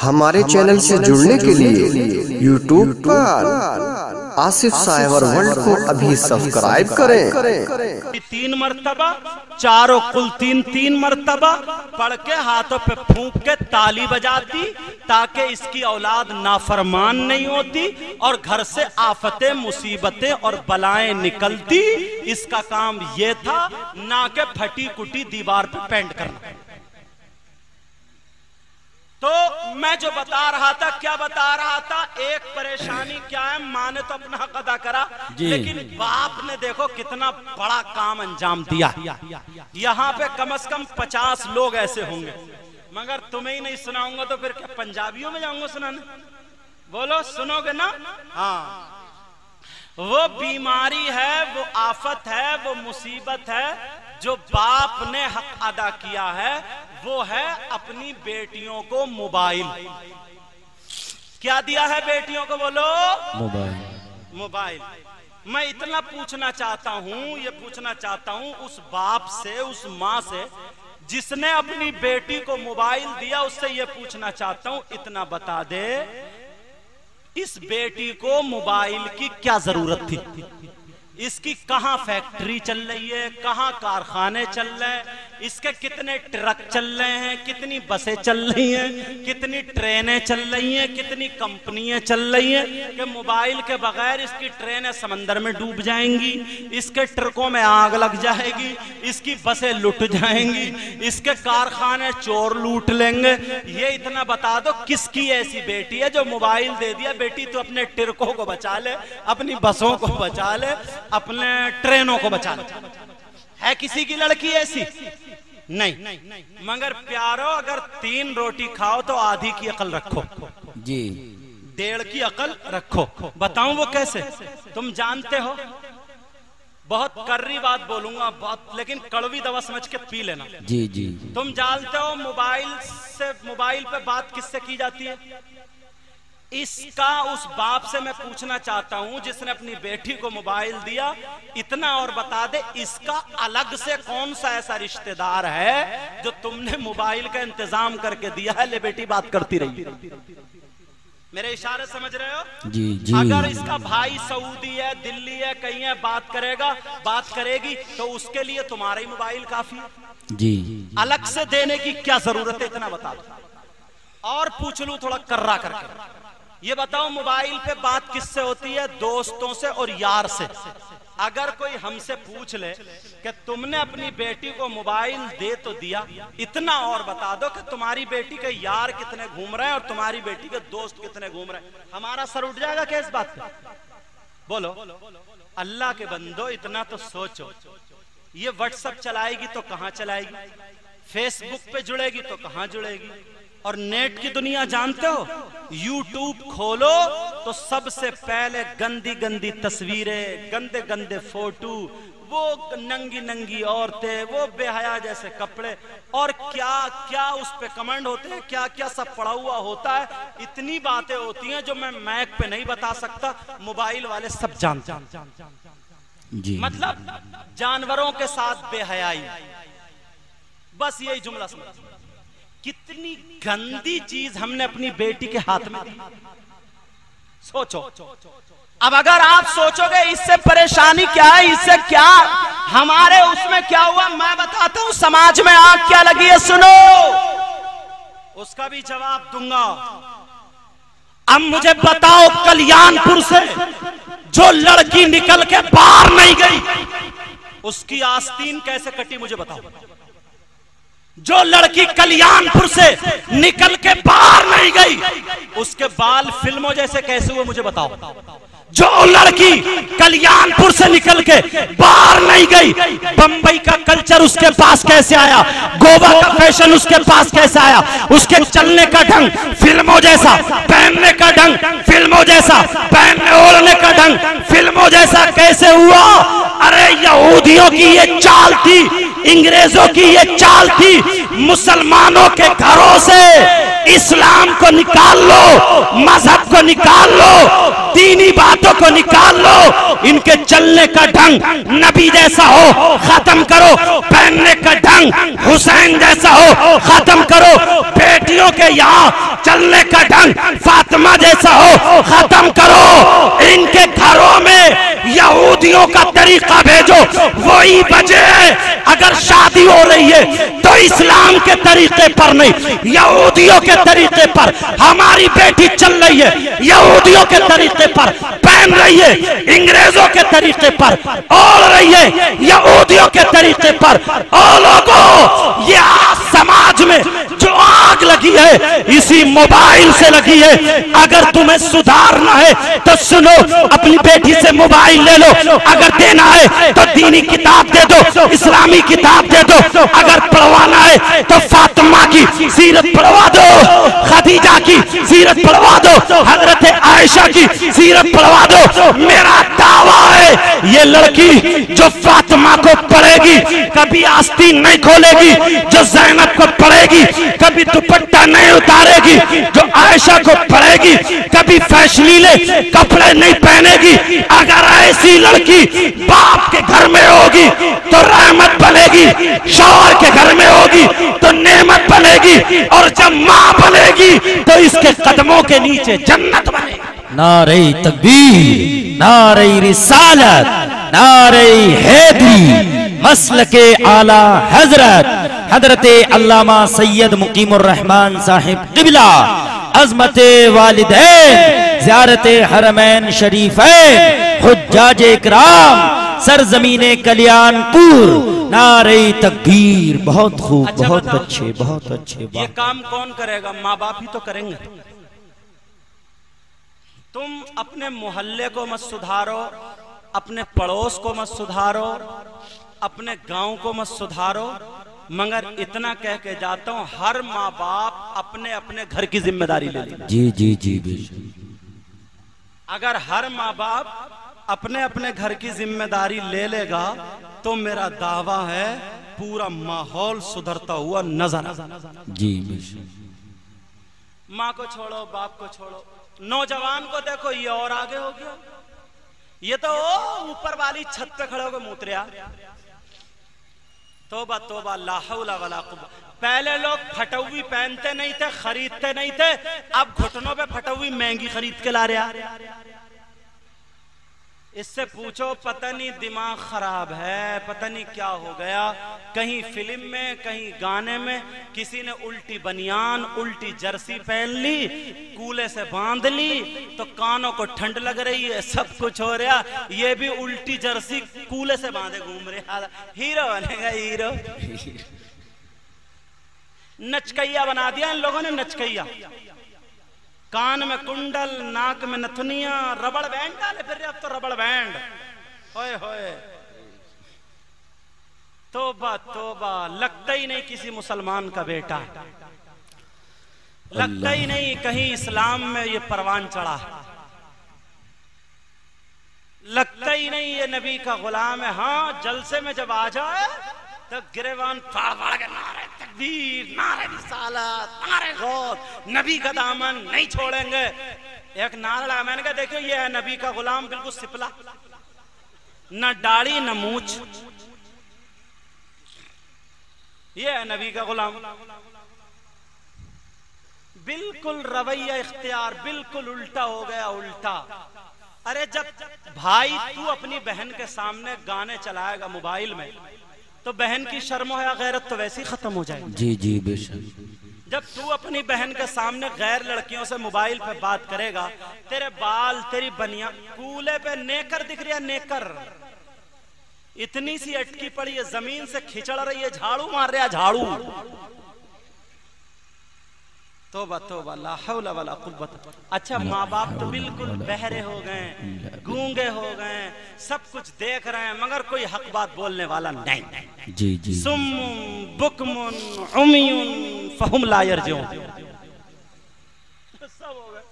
हमारे चैनल से जुड़ने के लिए यूट्यूब पर आसिफ साइबर वर्ल्ड को अभी सब्सक्राइब करें। 3 मरतबा चारों कुल 3 मरतबा पढ़ के हाथों पे फूंक के ताली बजाती ताकि इसकी औलाद नाफरमान नहीं होती और घर से आफतें मुसीबतें और बलाएं निकलती। इसका काम ये था, ना कि फटी कुटी दीवार पे पेंट करना। तो मैं जो बता रहा था, क्या बता रहा था, एक परेशानी क्या है, माँ ने तो अपना हक अदा करा, लेकिन बाप ने देखो कितना बड़ा काम अंजाम दिया। यहाँ पे कम से कम 50 लोग ऐसे होंगे, मगर तुम्हें ही नहीं सुनाऊंगा तो फिर क्या पंजाबियों में जाऊंगा सुनाने? बोलो, सुनोगे ना? हाँ, वो बीमारी है, वो आफत है, वो मुसीबत है जो बाप ने हक अदा किया है, वो है अपनी बेटियों को मोबाइल। क्या दिया है बेटियों को? बोलो, मोबाइल। मैं इतना पूछना चाहता हूं, ये पूछना चाहता हूं उस बाप से, उस माँ से जिसने अपनी बेटी को मोबाइल दिया, उससे ये पूछना चाहता हूं, इतना बता दे, इस बेटी को मोबाइल की क्या जरूरत थी? इसकी कहां फैक्ट्री चल रही है, कहां कारखाने चल रहे हैं, इसके कितने ट्रक चल रहे हैं, कितनी बसें चल रही हैं, कितनी ट्रेनें चल रही हैं, कितनी कंपनियां चल रही हैं कि मोबाइल के बगैर इसकी ट्रेनें समंदर में डूब जाएंगी, इसके ट्रकों में आग लग जाएगी, इसकी बसें लुट जाएंगी, इसके कारखाने चोर लूट लेंगे। ये इतना बता दो, किसकी ऐसी बेटी है जो मोबाइल दे दिया, बेटी तो अपने ट्रकों को बचा ले, अपनी बसों को बचा ले, अपने ट्रेनों को बचा ले। है किसी की लड़की ऐसी? नहीं। मगर प्यारो, अगर 3 रोटी खाओ तो आधी की अकल रखो जी, 1.5 की अकल रखो। बताऊं वो कैसे? तुम जानते हो, बहुत कर्री बात बोलूंगा, बहुत, लेकिन कड़वी दवा समझ के पी लेना। जी जी। तुम जानते हो मोबाइल पे बात किससे की जाती है? इसका उस बाप से मैं पूछना चाहता हूं जिसने अपनी बेटी को मोबाइल दिया। इतना और बता दे, इसका अलग से कौन सा ऐसा रिश्तेदार है जो तुमने मोबाइल का इंतजाम करके दिया है, ले बेटी बात करती रही? मेरे इशारे समझ रहे हो? जी जी। अगर इसका भाई सऊदी है, दिल्ली है, कहीं है, बात करेगी तो उसके लिए तुम्हारा ही मोबाइल काफी है जी। अलग से देने की क्या जरूरत है? इतना बता दो। और पूछ लूं थोड़ा कर्रा करके, ये बताओ मोबाइल पे बात किससे होती है? दोस्तों से और यार से। अगर कोई हमसे पूछ ले कि तुमने अपनी बेटी को मोबाइल दे तो दिया, इतना और बता दो कि तुम्हारी बेटी के यार कितने घूम रहे हैं और तुम्हारी बेटी के दोस्त कितने घूम रहे हैं, हमारा सर उठ जाएगा क्या इस बात पे? बोलो, अल्लाह के बंदो, इतना तो सोचो। ये व्हाट्सएप चलाएगी तो कहां चलाएगी, फेसबुक पे जुड़ेगी तो कहां जुड़ेगी, और नेट की दुनिया जानते हो, यूट्यूब खोलो तो सबसे पहले गंदी गंदी तस्वीरें, गंदे गंदे फोटो, वो नंगी नंगी औरतें, वो बेहया जैसे कपड़े, और क्या क्या उस पे कमेंट होते हैं, क्या क्या सब पड़ा हुआ होता है। इतनी बातें होती हैं जो मैं मैक पे नहीं बता सकता, मोबाइल वाले सब जानते हैं। मतलब जानवरों के साथ बेहयाई, बस यही जुमला समझ। कितनी गंदी चीज हमने अपनी बेटी के हाथ में दी, सोचो। अब अगर आप सोचोगे इससे परेशानी क्या है, इससे क्या हमारे उसमें क्या हुआ, मैं बताता हूं समाज में आग क्या लगी है, सुनो, उसका भी जवाब दूंगा। अब मुझे बताओ, कल्याणपुर से जो लड़की निकल के बाहर नहीं गई, उसकी आस्तीन कैसे कटी, मुझे बताओ। जो लड़की कल्याणपुर से निकल के बाहर नहीं गई, उसके बाल फिल्मों जैसे कैसे हुए, मुझे बताओ। जो लड़की कल्याणपुर से निकल के बाहर नहीं गई, बंबई का कल्चर उसके पास कैसे आया, गोवा का फैशन उसके पास कैसे आया, उसके चलने का ढंग फिल्मों जैसा, पहनने का ढंग फिल्मों जैसा, पहनने ओढ़ने का ढंग फिल्मों जैसा कैसे हुआ? अरे यहूदियों की ये चाल थी, अंग्रेजों की ये चाल थी, मुसलमानों के घरों से इस्लाम को निकाल लो, मजहब को निकाल लो, दीनी बातों को निकाल लो, इनके चलने का ढंग नबी जैसा हो, खत्म करो। पहनने का ढंग हुसैन जैसा हो, खत्म करो। बेटियों के यहाँ चलने का ढंग फातिमा जैसा हो, खत्म करो। इनके घरों में यहूदियों का तरीका भेजो, वही बजे। अगर शादी हो रही है तो इस्लाम के तरीके पर नहीं, यहूदियों के तरीके पर। हमारी बेटी चल रही है यहूदियों के तरीके पर, पहन रही है अंग्रेजों के तरीके पर, ओढ़ रही है यहूदियों के तरीके पर। ओ लोगों, ये समाज में जो आग लगी है इसी मोबाइल से लगी है। अगर तुम्हें सुधारना है तो सुनो, अपनी बेटी से मोबाइल ले लो। अगर देना है तो दीनी किताब दे दो, इस्लामी किताब दे दो। अगर पढ़वाना है तो फातिमा की सीरत पढ़वा दो, खदीजा की सीरत पढ़वा दो, हजरत आयशा की सीरत पढ़वा दो। मेरा दावा है ये लड़की जो फातिमा को पढ़ेगी कभी आस्तीन नहीं खोलेगी, जो ज़ैनब को पढ़ेगी कभी दुपट्टा नहीं उतारेगी, जो आयशा को पढ़ेगी कभी फैशनीले कपड़े नहीं पहनेगी। अगर ऐसी लड़की बाप के घर में होगी तो रहमत बनेगी, शौहर के घर में होगी तो नेमत बनेगी, और जब माँ बनेगी तो इसके कदमों के नीचे जन्नत बनेगी। नारे तकबीर, नारे रिसालत, नारे हैदरी, मसलके आला हजरत हजरते अल्लामा सैयद मुकीमुर रहमान साहिब क़िबला, अज़मते वालिदैन, ज़ियारते हरमैन शरीफैन, हुज्जाजे इकराम, सरजमीने कल्याणपुर। नारे तकबीर। बहुत खूब। अच्छा, बहुत अच्छे, बहुत अच्छे। ये काम कौन करेगा? माँ बाप ही तो करेंगे। तुम अपने मोहल्ले को मत सुधारो, अपने पड़ोस को मत सुधारो, अपने गांव को मत सुधारो, मगर इतना कह के जाता हूं, हर माँ बाप अपने अपने घर की जिम्मेदारी ले लेगा। जी जी जी। अगर हर माँ बाप अपने अपने घर की जिम्मेदारी ले लेगा तो मेरा दावा है पूरा माहौल सुधरता हुआ नजर। जी। माँ को छोड़ो, बाप को छोड़ो, नौजवान को देखो, ये और आगे हो गया। ये तो ऊपर वाली छत पे खड़े होकर मूत्रिया। तोबा तोबा, ला हौला वला कुव्वा। पहले लोग फटौवी पहनते नहीं थे, खरीदते नहीं थे, अब घुटनों पे फटौवी महंगी खरीद के ला रहा। इससे पूछो, पता नहीं दिमाग खराब है, पता नहीं क्या हो गया। कहीं फिल्म में, कहीं गाने में किसी ने उल्टी बनियान, उल्टी जर्सी पहन ली, कूले से बांध ली तो कानों को ठंड लग रही है, सब कुछ हो रहा। ये भी उल्टी जर्सी कूले से बांधे घूम रहे। हीरो बनेगा हीरो। नचकैया बना दिया इन लोगों ने, नचकैया। कान में कुंडल, नाक में नथुनिया, रबड़ बैंड डाले फिर। अब तो रबड़ बैंड, होए होए, तोबा तोबा। लगता ही नहीं किसी मुसलमान का बेटा, लगता ही नहीं कहीं इस्लाम में ये परवान चढ़ा, लगता ही नहीं ये नबी का गुलाम है। हाँ, जलसे में जब आ जाए तो गिरेवान फाड़ फाड़ के नारे तकबीर, नारे रिसालत, नारे गौर, नबी का दामन नहीं छोड़ेंगे। एक नारा लगा, मैंने कहा देखो ये है नबी का गुलाम, बिल्कुल सिपला, न दाढ़ी न मूछ, ये है नबी का गुलाम। बिल्कुल रवैया इख्तियार बिल्कुल उल्टा हो गया, उल्टा। अरे जब भाई तू अपनी बहन के सामने गाने चलाएगा मोबाइल में तो बहन की शर्म या गैरत तो वैसे ही खत्म हो जाएगी। जी जी बेशक। जब तू अपनी बहन के सामने गैर लड़कियों से मोबाइल पे बात करेगा, तेरे बाल, तेरी बनिया कूले पे नेकर दिख रही है, नेकर इतनी सी अटकी पड़ी है, जमीन से खिंचड़ रही है, झाड़ू मार रहा है, झाड़ू। तोबा तोबा, ला हौला वला कुव्वत। अच्छा, माँ बाप तो बिल्कुल बहरे हो गए, गूंगे हो गए, सब कुछ देख रहे हैं मगर कोई हक बात बोलने वाला नहीं। जी जी। सुम्मुन बुकमुन उम्युन फहुम ला यरजून। सब हो गए।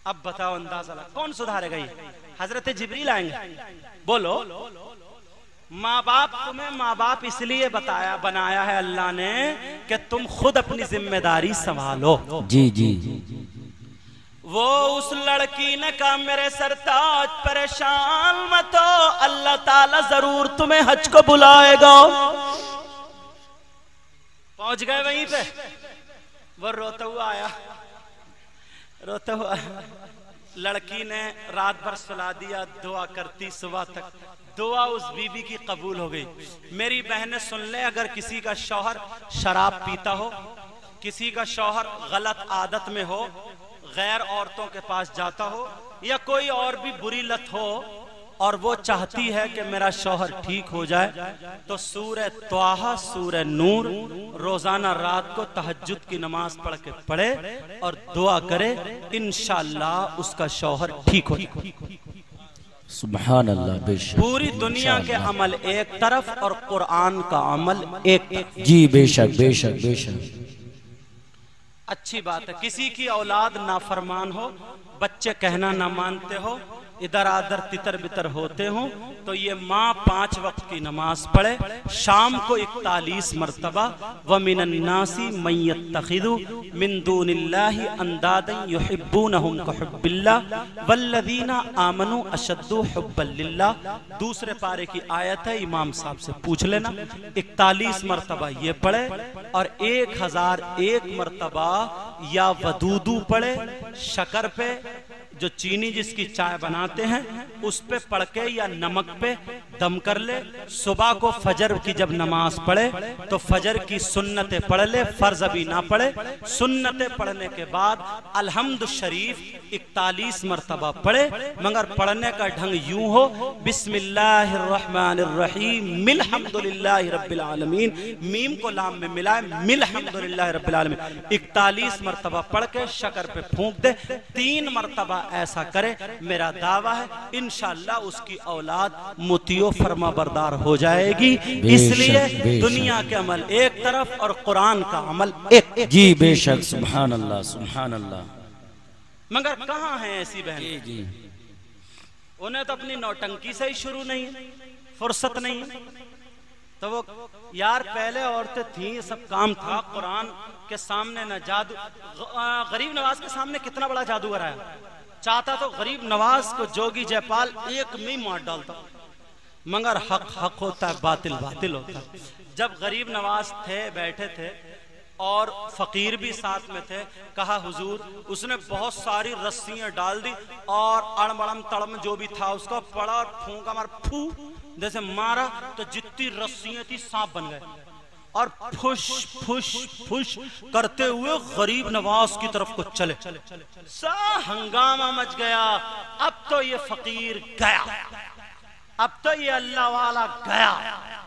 अब बताओ, अंदाजा लगा कौन सुधारेगा? ये हजरत जिब्रील आएंगे। बोलो, माँ बाप तुम्हें माँ बाप इसलिए बनाया है अल्लाह ने कि तुम खुद अपनी जिम्मेदारी संभालो। जी जी। वो उस लड़की ने कहा मेरे सरताज परेशान मत हो, अल्लाह ताला जरूर तुम्हें हज को बुलाएगा। पहुंच गए वहीं पे, वो रोता हुआ आया, रोता हुआ। लड़की ने रात भर सुला दिया, दुआ करती सुबह तक, दुआ उस बीबी की कबूल हो गई। मेरी बहनें सुन ले, अगर किसी का शौहर शराब पीता हो, किसी का शौहर गलत आदत में हो, गैर औरतों के पास जाता हो, या कोई और भी बुरी लत हो, और वो चाहती है कि मेरा शौहर ठीक हो जाए, तो सूरह त्वाहा, सूरह नूर रोजाना रात को तहज्जुद की नमाज पढ़ के पढ़े और दुआ करे, इंशाअल्लाह उसका शौहर ठीक हो। सुभान अल्लाह। बेशक पूरी दुनिया के अमल एक तरफ और कुरान का अमल एक तरफ। जी बेशक बेशक बेशक। अच्छी बात है, किसी की औलाद नाफरमान हो, बच्चे कहना ना मानते हो, इधर आधर तितर बितर होते हो, तो ये माँ 5 वक्त की नमाज पढ़े, शाम को 41 मरतबा, व मिनन्नासी मन यत्तखिदु मिन दूनिल्लाहि अंदादन युहिब्बूनहुम कहुब्बिल्लाह वल्लज़ीना आमनू अशद्दु हुब्बन लिल्लाह। दूसरे पारे की आयत है, इमाम साहब से पूछ लेना। 41 मरतबा ये पढ़े और 1001 मरतबा या वदूदू पढ़े, शक्कर पे जो चीनी जिसकी चाय बनाते हैं उस पे पढ़ के या नमक पे दम कर ले। सुबह को फजर की जब नमाज पढ़े तो फजर की सुन्नतें पढ़ ले, फर्ज अभी ना पढ़े। सुन्नतें पढ़ने के बाद अलहम्द शरीफ 41 मरतबा पढ़े, मगर पढ़ने का ढंग यूं हो, बिस्मिल्लाहिर्रहमानिर्रहीम मिल्हम्दुलिल्लाहि रब्बिल आलमीन, मीम को लाम में मिलाए, मिल्हम्दुलिल्लाहि रब्बिल आलमीन। 41 मरतबा पढ़ के शक्कर पे फूंक दे। 3 मरतबा ऐसा करे, मेरा दावा है इंशाअल्लाह उसकी औलाद मुतियो फरमा बरदार हो जाएगी। इसलिए दुनिया के अमल एक तरफ और कुरान का अमल एक। जी बेशक। सुभान अल्लाह सुभान अल्लाह। मगर कहाँ है ऐसी बहन? जी। उन्हें तो अपनी नौटंकी से ही शुरू नहीं है, फुर्सत नहीं है। तो वो यार पहले औरतें थी, सब काम था, कुरान के सामने न जादू। गरीब नवाज के सामने कितना बड़ा जादूगर आया, चाहता तो गरीब नवाज को जोगी जयपाल एक में मार डालता, मगर हक हक होता है, बातिल बातिल होता है। जब गरीब नवाज थे, बैठे थे और फकीर भी साथ में थे, कहा हुजूर, उसने बहुत सारी रस्सियां डाल दी और अड़मड़म तड़म जो भी था उसको पड़ा और फूंका, मार फू जैसे मारा तो जितनी रस्सियां थी सांप बन गए और फुश फुश फुश करते हुए गरीब नवाज की तरफ को चले। सा हंगामा मच गया। अब तो ये फकीर गया, अब तो ये अल्लाह वाला गया,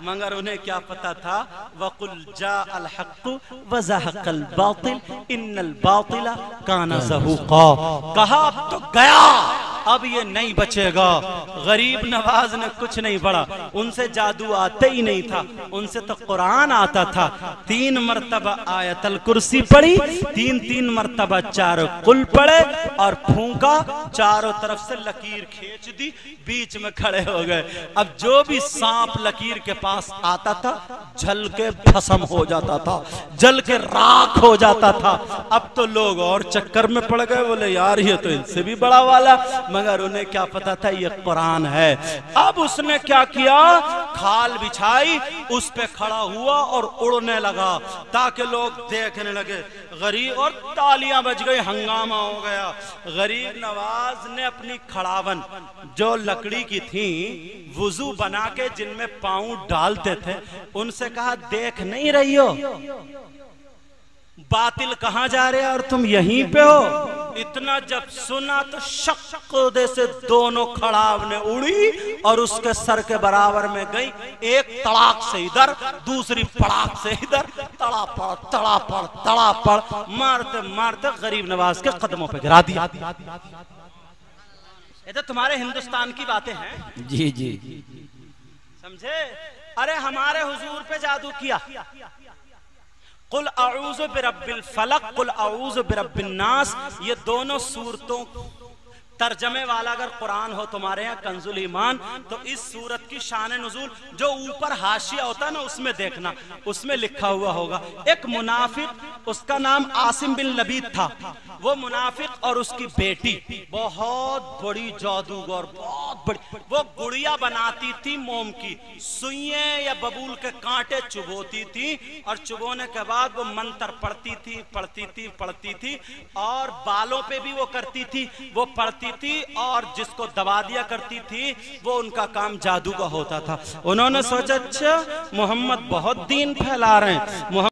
मगर उन्हें क्या पता था, वकुल जा अल हक़्क़ु व ज़हक़ल बातिल इन्नल बातिला काना ज़हूक़ा। कहा अब तो गया, अब ये नहीं बचेगा। गरीब नवाज ने कुछ नहीं पढ़ा, उनसे जादू आते ही नहीं था, उनसे तो कुरान आता था। 3 मरतबा आयतल कुर्सी पढ़ी, 3 मरतबा चारों कुल पढ़े और फूंका, चारों तरफ से लकीर खींच दी, बीच में खड़े हो गए। अब जो भी सांप लकीर के पास आता था जल के भस्म हो जाता था, जल के राख हो जाता था। अब तो लोग और चक्कर में पड़ गए, बोले यार ये तो इनसे भी बड़ा वाला, मगर उन्हें क्या पता था ये कुरान है। अब उसने क्या किया, खाल बिछाई, उस पे खड़ा हुआ और उड़ने लगा ताकि लोग देखने लगे। गरीब और तालियां बज गई, हंगामा हो गया। गरीब नवाज ने अपनी खड़ावन जो लकड़ी की थी, वुजू बना के जिनमें पांव डालते थे, उनसे कहा देख नहीं रही हो बातिल कहां जा रहे हैं और तुम यहीं पे हो। इतना जब सुना तो शक्क़ से दोनों खड़ावने उड़ी और उसके सर के बराबर में गई। एक तड़ाक से इधर, दूसरी पड़ाक से इधर, तड़ापड़ तड़ापड़ तड़ापड़ मारते मारते गरीब नवाज के कदमों पे गिरा दिया। ये तो तुम्हारे हिंदुस्तान की बातें हैं। जी जी समझे? अरे हमारे हुजूर पे जादू किया। कुल अऊज़ु बिरब्बिल फलक, कुल अऊज़ु बिरब्बिन नास, ये दोनों सूरतों तर्जमे वाला अगर कुरान हो तुम्हारे यहाँ कंजुल ईमान, तो इस सूरत की शान नुज़ूल जो ऊपर हाशिया होता है ना, उसमें देखना, उसमें लिखा हुआ होगा एक मुनाफिक, उसका नाम आसिम बिन लबीद था। वो मुनाफिक और उसकी बेटी बहुत बड़ी जादूगर, बहुत बड़ी, वो गुड़िया बनाती थी मोम की, सुइयां या बबूल के कांटे चुभोती थी और चुभोने के बाद वो मंत्र पढ़ती थी पढ़ती थी पढ़ती थी, और बालों पे भी वो करती थी, वो पढ़ती थी और जिसको दबा दिया करती थी, वो उनका काम जादू का होता था। उन्होंने सोचा अच्छा मोहम्मद बहुत दीन फैला रहे हैं,